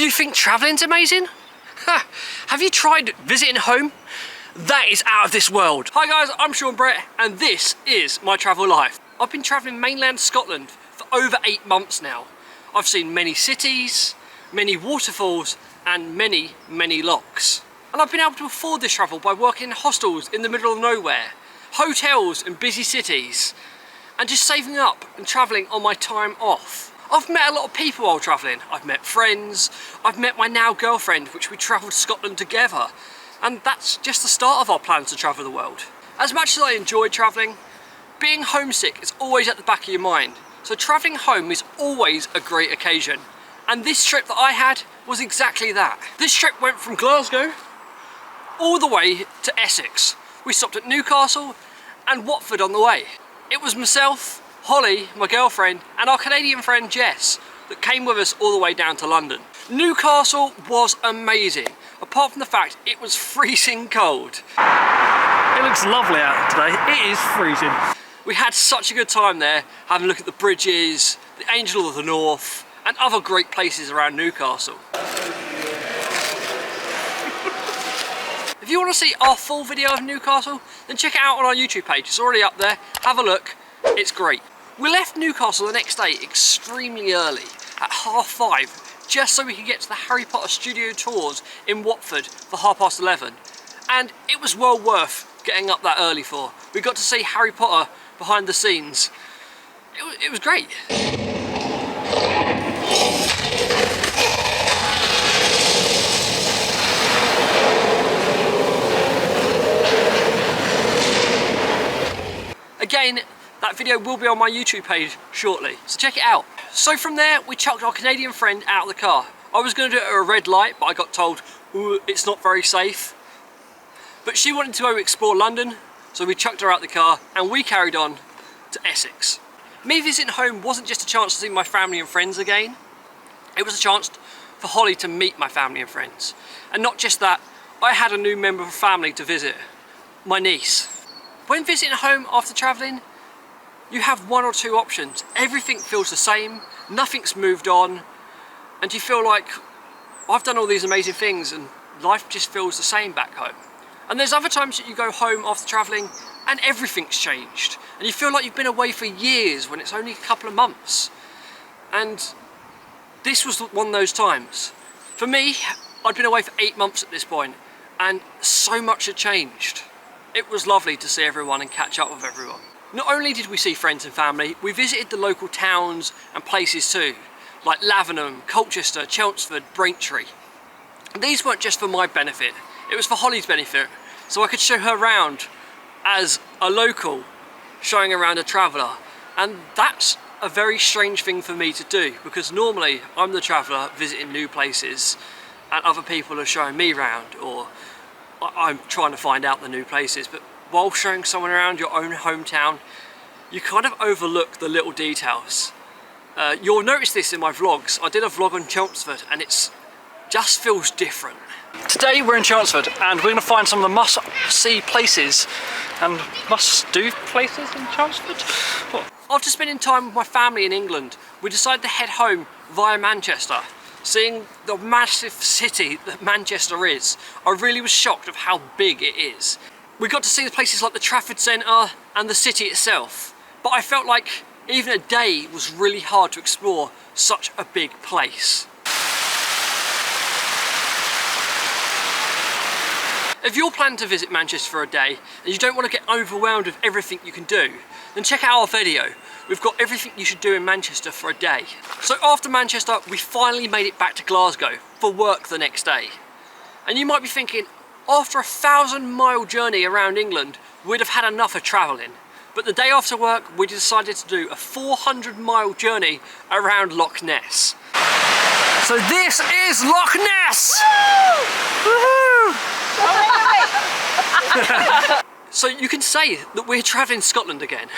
you think travelling's amazing? Ha! Have you tried visiting home? That is out of this world. Hi guys, I'm Sean Brett and this is my travel life. I've been travelling mainland Scotland for over 8 months now. I've seen many cities, many waterfalls and many lochs. And I've been able to afford this travel by working in hostels in the middle of nowhere, hotels in busy cities, and just saving up and travelling on my time off. I've met a lot of people while travelling. I've met friends, I've met my now girlfriend, which we travelled to Scotland together. And that's just the start of our plans to travel the world. As much as I enjoy travelling, being homesick is always at the back of your mind. So travelling home is always a great occasion. And this trip that I had was exactly that. This trip went from Glasgow all the way to Essex. We stopped at Newcastle and Watford on the way. It was myself, Holly, my girlfriend, and our Canadian friend Jess that came with us all the way down to London. Newcastle was amazing, apart from the fact it was freezing cold. It looks lovely out today. It is freezing. We had such a good time there, having a look at the bridges, the Angel of the North, and other great places around Newcastle. If you want to see our full video of Newcastle, then check it out on our YouTube page. It's already up there. Have a look. It's great. We left Newcastle the next day extremely early, at 5:30, just so we could get to the Harry Potter studio tours in Watford for 11:30. And it was well worth getting up that early for. We got to see Harry Potter behind the scenes. It was great. Again, that video will be on my YouTube page shortly, so check it out. So from there, we chucked our Canadian friend out of the car. I was going to do it at a red light, but I got told, ooh, it's not very safe. But she wanted to go explore London, so we chucked her out the car and we carried on to Essex. Me visiting home wasn't just a chance to see my family and friends again. It was a chance for Holly to meet my family and friends. And not just that, I had a new member of family to visit, my niece. When visiting home after travelling, you have one or two options. Everything feels the same, nothing's moved on, and you feel like, I've done all these amazing things and life just feels the same back home. And there's other times that you go home after travelling and everything's changed, and you feel like you've been away for years when it's only a couple of months. And this was one of those times. For me, I'd been away for 8 months at this point, and so much had changed. It was lovely to see everyone and catch up with everyone. Not only did we see friends and family, we visited the local towns and places too, like Lavenham, Colchester, Chelmsford, Braintree. These weren't just for my benefit, it was for Holly's benefit, so I could show her around as a local, showing around a traveller. And that's a very strange thing for me to do, because normally I'm the traveller visiting new places and other people are showing me around, or I'm trying to find out the new places. But while showing someone around your own hometown, you kind of overlook the little details. You'll notice this in my vlogs. I did a vlog on Chelmsford and it just feels different. Today we're in Chelmsford and we're going to find some of the must-see places and must-do places in Chelmsford. After spending time with my family in England, we decided to head home via Manchester. Seeing the massive city that Manchester is, I really was shocked of how big it is. We got to see the places like the Trafford Centre and the city itself, but I felt like even a day was really hard to explore such a big place. If you're planning to visit Manchester for a day and you don't want to get overwhelmed with everything you can do, then check out our video. We've got everything you should do in Manchester for a day. So after Manchester, we finally made it back to Glasgow for work the next day. And you might be thinking, after a 1,000-mile journey around England, we'd have had enough of travelling. But the day after work, we decided to do a 400-mile journey around Loch Ness. So this is Loch Ness! Woohoo! So you can say that we're travelling Scotland again.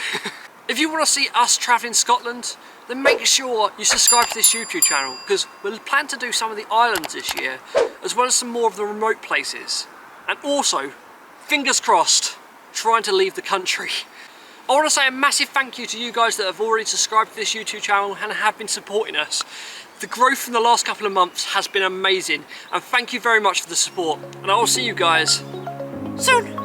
If you want to see us travelling Scotland, then make sure you subscribe to this YouTube channel, because we'll plan to do some of the islands this year, as well as some more of the remote places. And also, fingers crossed, trying to leave the country. I want to say a massive thank you to you guys that have already subscribed to this YouTube channel and have been supporting us. The growth in the last couple of months has been amazing, and thank you very much for the support, and I will see you guys soon.